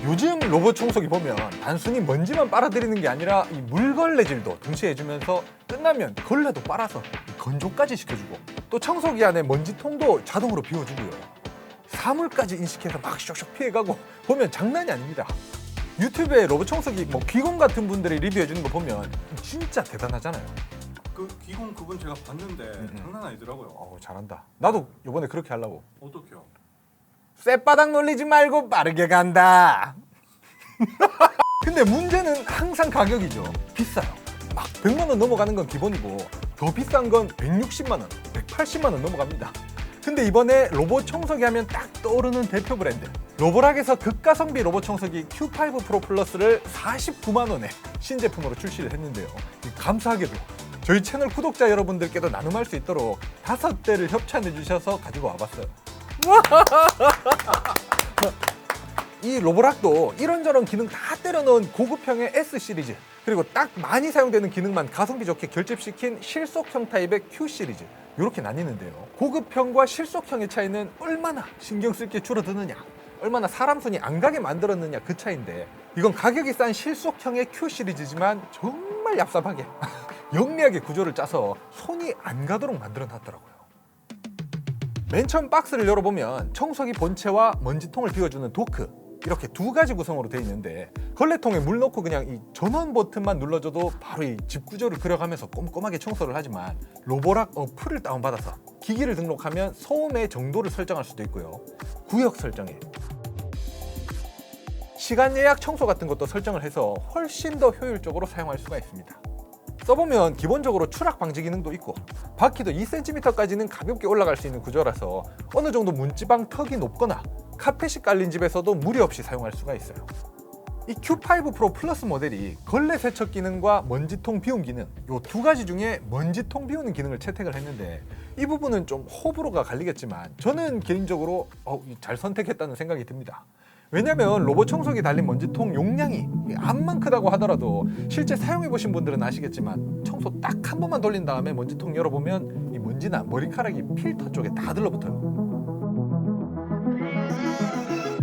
요즘 로봇 청소기 보면 단순히 먼지만 빨아들이는 게 아니라 이 물걸레질도 동시에 해주면서 끝나면 걸레도 빨아서 건조까지 시켜주고 또 청소기 안에 먼지통도 자동으로 비워주고요. 사물까지 인식해서 막 슉슉 피해가고 보면 장난이 아닙니다. 유튜브에 로봇 청소기 귀공 같은 분들이 리뷰해주는 거 보면 진짜 대단하잖아요. 그 귀공 그분 제가 봤는데 장난 아니더라고요. 잘한다. 나도 이번에 그렇게 하려고. 어떻게요? 쌔바닥 놀리지 말고 빠르게 간다. 근데 문제는 항상 가격이죠. 비싸요. 막 100만 원 넘어가는 건 기본이고 더 비싼 건 160만 원, 180만 원 넘어갑니다. 근데 이번에 로봇 청소기 하면 딱 떠오르는 대표 브랜드 로보락에서 극가성비 로봇 청소기 Q5 프로 플러스를 49만 원에 신제품으로 출시를 했는데요. 감사하게도 저희 채널 구독자 여러분들께도 나눔할 수 있도록 5대를 협찬해 주셔서 가지고 와봤어요. 이 로보락도 이런저런 기능 다 때려넣은 고급형의 S 시리즈 그리고 딱 많이 사용되는 기능만 가성비 좋게 결집시킨 실속형 타입의 Q 시리즈 이렇게 나뉘는데요. 고급형과 실속형의 차이는 얼마나 신경 쓸 게 줄어드느냐, 얼마나 사람 손이 안 가게 만들었느냐 그 차이인데, 이건 가격이 싼 실속형의 Q 시리즈지만 정말 얍삽하게 영리하게 구조를 짜서 손이 안 가도록 만들어 놨더라고요. 맨 처음 박스를 열어보면 청소기 본체와 먼지통을 비워주는 도크 이렇게 두 가지 구성으로 되어 있는데, 걸레통에 물 넣고 그냥 이 전원 버튼만 눌러줘도 바로 이 집 구조를 그려가면서 꼼꼼하게 청소를 하지만, 로보락 어플을 다운받아서 기기를 등록하면 소음의 정도를 설정할 수도 있고요, 구역 설정에 시간 예약 청소 같은 것도 설정을 해서 훨씬 더 효율적으로 사용할 수가 있습니다. 써보면 기본적으로 추락 방지 기능도 있고 바퀴도 2cm까지는 가볍게 올라갈 수 있는 구조라서 어느 정도 문지방 턱이 높거나 카펫이 깔린 집에서도 무리 없이 사용할 수가 있어요. 이 Q5 프로 플러스 모델이 걸레 세척 기능과 먼지통 비움 기능 이 두 가지 중에 먼지통 비우는 기능을 채택을 했는데, 이 부분은 좀 호불호가 갈리겠지만 저는 개인적으로 잘 선택했다는 생각이 듭니다. 왜냐면 로봇 청소기 달린 먼지통 용량이 암만 크다고 하더라도 실제 사용해보신 분들은 아시겠지만 청소 딱 한 번만 돌린 다음에 먼지통 열어보면 이 먼지나 머리카락이 필터 쪽에 다 들러붙어요.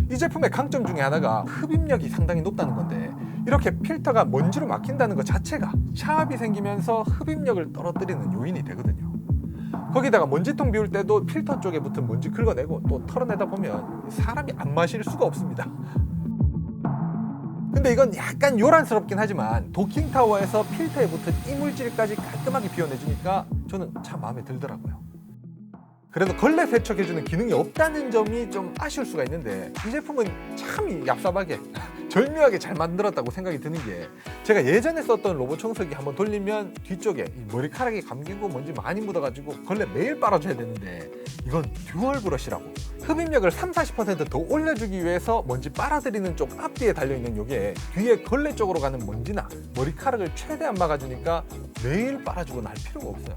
이 제품의 강점 중에 하나가 흡입력이 상당히 높다는 건데, 이렇게 필터가 먼지로 막힌다는 것 자체가 샤압이 생기면서 흡입력을 떨어뜨리는 요인이 되거든요. 거기다가 먼지통 비울 때도 필터 쪽에 붙은 먼지 긁어내고 또 털어내다 보면 사람이 안 마실 수가 없습니다. 근데 이건 약간 요란스럽긴 하지만 도킹타워에서 필터에 붙은 이물질까지 깔끔하게 비워내주니까 저는 참 마음에 들더라고요. 그래도 걸레 세척해주는 기능이 없다는 점이 좀 아쉬울 수가 있는데, 이 제품은 참 얍삽하게 절묘하게 잘 만들었다고 생각이 드는 게, 제가 예전에 썼던 로봇 청소기 한번 돌리면 뒤쪽에 이 머리카락이 감기고 먼지 많이 묻어가지고 걸레 매일 빨아줘야 되는데, 이건 듀얼 브러쉬라고 흡입력을 30-40% 더 올려주기 위해서 먼지 빨아들이는 쪽 앞뒤에 달려있는 요게 뒤에 걸레 쪽으로 가는 먼지나 머리카락을 최대한 막아주니까 매일 빨아주거나 할 필요가 없어요.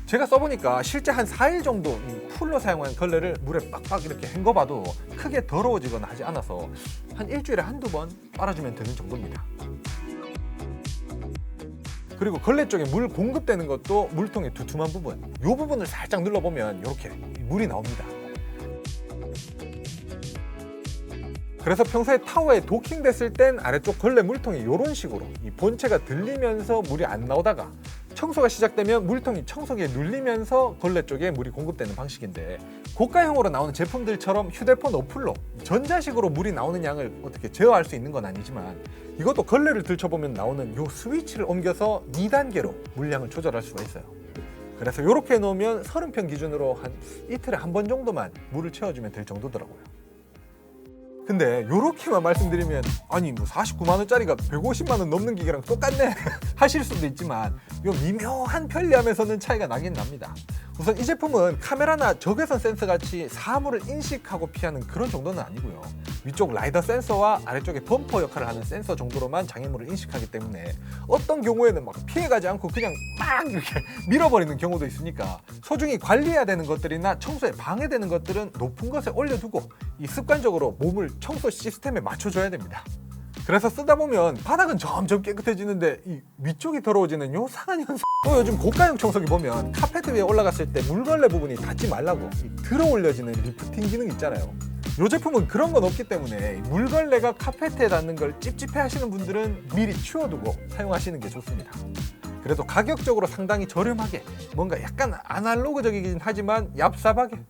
제가 써보니까 실제 한 4일 정도 이 풀로 사용한 걸레를 물에 빡빡 이렇게 헹궈봐도 크게 더러워지거나 하지 않아서 한 일주일에 한두 번 빨아주면 되는 정도입니다. 그리고 걸레 쪽에 물 공급되는 것도 물통의 두툼한 부분, 이 부분을 살짝 눌러보면 이렇게 물이 나옵니다. 그래서 평소에 타워에 도킹됐을 땐 아래쪽 걸레 물통이 이런 식으로 이 본체가 들리면서 물이 안 나오다가 청소가 시작되면 물통이 청소기에 눌리면서 걸레 쪽에 물이 공급되는 방식인데, 고가형으로 나오는 제품들처럼 휴대폰 어플로 전자식으로 물이 나오는 양을 어떻게 제어할 수 있는 건 아니지만, 이것도 걸레를 들춰보면 나오는 요 스위치를 옮겨서 2단계로 물량을 조절할 수가 있어요. 그래서 이렇게 해놓으면 30평 기준으로 한 이틀에 한 번 정도만 물을 채워주면 될 정도더라고요. 근데 요렇게만 말씀드리면 아니 49만 원짜리가 150만 원 넘는 기계랑 똑같네 하실 수도 있지만, 요 미묘한 편리함에서는 차이가 나긴 납니다. 우선 이 제품은 카메라나 적외선 센서 같이 사물을 인식하고 피하는 그런 정도는 아니고요, 위쪽 라이더 센서와 아래쪽에 범퍼 역할을 하는 센서 정도로만 장애물을 인식하기 때문에 어떤 경우에는 막 피해가지 않고 그냥 막 이렇게 밀어버리는 경우도 있으니까, 소중히 관리해야 되는 것들이나 청소에 방해되는 것들은 높은 것에 올려두고 이 습관적으로 몸을 청소 시스템에 맞춰줘야 됩니다. 그래서 쓰다 보면 바닥은 점점 깨끗해지는데 이 위쪽이 더러워지는 요상한 현상. 또 요즘 고가형 청소기 보면 카페트 위에 올라갔을 때 물걸레 부분이 닿지 말라고 들어 올려지는 리프팅 기능 있잖아요. 이 제품은 그런 건 없기 때문에 물걸레가 카페트에 닿는 걸 찝찝해 하시는 분들은 미리 치워두고 사용하시는 게 좋습니다. 그래도 가격적으로 상당히 저렴하게 뭔가 약간 아날로그적이긴 하지만 얍삽하게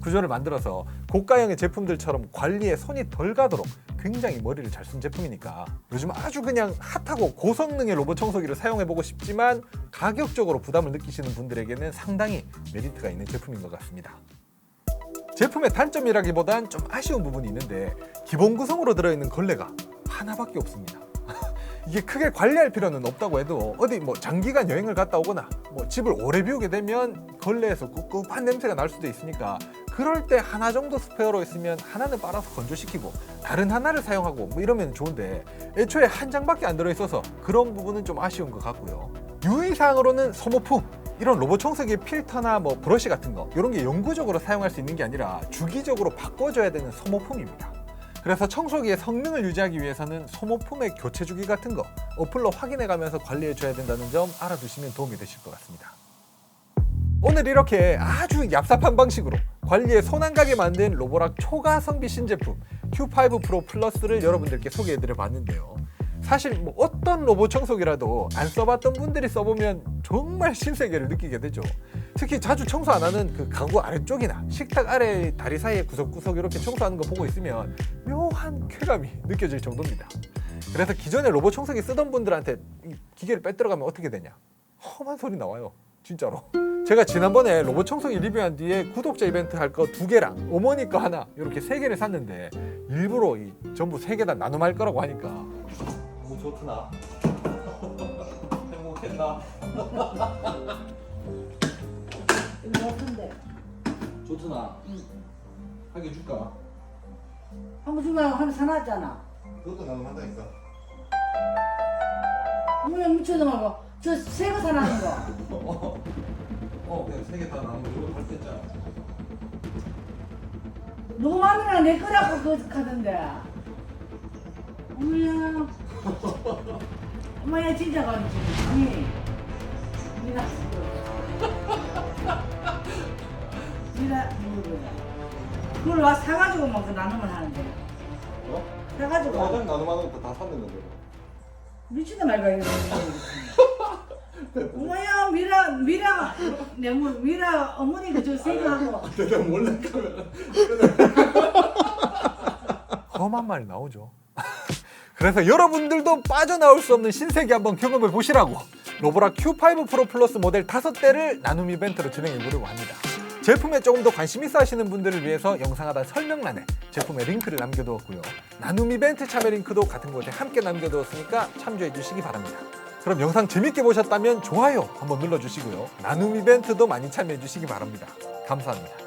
구조를 만들어서 고가형의 제품들처럼 관리에 손이 덜 가도록 굉장히 머리를 잘 쓴 제품이니까 요즘 아주 그냥 핫하고 고성능의 로봇 청소기를 사용해보고 싶지만 가격적으로 부담을 느끼시는 분들에게는 상당히 메리트가 있는 제품인 것 같습니다. 제품의 단점이라기보단 좀 아쉬운 부분이 있는데 기본 구성으로 들어있는 걸레가 하나밖에 없습니다. 이게 크게 관리할 필요는 없다고 해도 어디 뭐 장기간 여행을 갔다 오거나 뭐 집을 오래 비우게 되면 걸레에서 꿉꿉한 냄새가 날 수도 있으니까 그럴 때 하나 정도 스페어로 있으면 하나는 빨아서 건조시키고 다른 하나를 사용하고 뭐 이러면 좋은데 애초에 한 장밖에 안 들어있어서 그런 부분은 좀 아쉬운 것 같고요. 유의사항으로는 소모품 이런 로봇 청소기의 필터나 뭐 브러쉬 같은 거 이런 게 영구적으로 사용할 수 있는 게 아니라 주기적으로 바꿔줘야 되는 소모품입니다. 그래서 청소기의 성능을 유지하기 위해서는 소모품의 교체 주기 같은 거 어플로 확인해가면서 관리해줘야 된다는 점 알아두시면 도움이 되실 것 같습니다. 오늘 이렇게 아주 얍삽한 방식으로 관리에 손 안 가게 만든 로보락 초가 성비 신제품 Q5 프로 플러스를 여러분들께 소개해드려 봤는데요. 사실 뭐 어떤 로봇 청소기라도 안 써봤던 분들이 써보면 정말 신세계를 느끼게 되죠. 특히 자주 청소 안 하는 그 가구 아래쪽이나 식탁 아래 다리 사이에 구석구석 이렇게 청소하는 거 보고 있으면 묘한 쾌감이 느껴질 정도입니다. 그래서 기존에 로봇 청소기 쓰던 분들한테 이 기계를 빼들어가면 어떻게 되냐? 험한 소리 나와요. 진짜로. 제가 지난번에 로봇 청소기 리뷰한 뒤에 구독자 이벤트 할 거 2개랑 어머니 거 하나 이렇게 3개를 샀는데 일부러 전부 3개 다 나눔할 거라고 하니까 너무 좋구나. 행복했나? 같은데. 좋구나. 응. 하게 줄까? 한번 주면 하나 사놨잖아. 그것도 나눔한다니까. 어머니 미쳐도 말고 저 새 거 사놨는 거. 그냥 3개 다 나누면 이거 할 때 있잖아. 누구 마음이나 내 거라고 그 하던데. 어머야. 어머야 진짜 가지. 아니. 미나. 미나 누구야? 그걸 와 사가지고 막 그 나눔을 하는데. 사가지고. 나눔하는 거 다 샀는데. 미치다 말고 이거. 어머야 미라 미라 어머니 그저 생각하고. 내가 몰래 카메라. 험한 말이 나오죠. 그래서 여러분들도 빠져나올 수 없는 신세계 한번 경험해 보시라고 로보락 Q5 프로 플러스 모델 5대를 나눔 이벤트로 진행해 보려고 합니다. 제품에 조금 더 관심 있어 하시는 분들을 위해서 영상 하단 설명란에 제품의 링크를 남겨두었고요. 나눔 이벤트 참여 링크도 같은 곳에 함께 남겨두었으니까 참조해 주시기 바랍니다. 그럼 영상 재밌게 보셨다면 좋아요 한번 눌러주시고요. 나눔 이벤트도 많이 참여해 주시기 바랍니다. 감사합니다.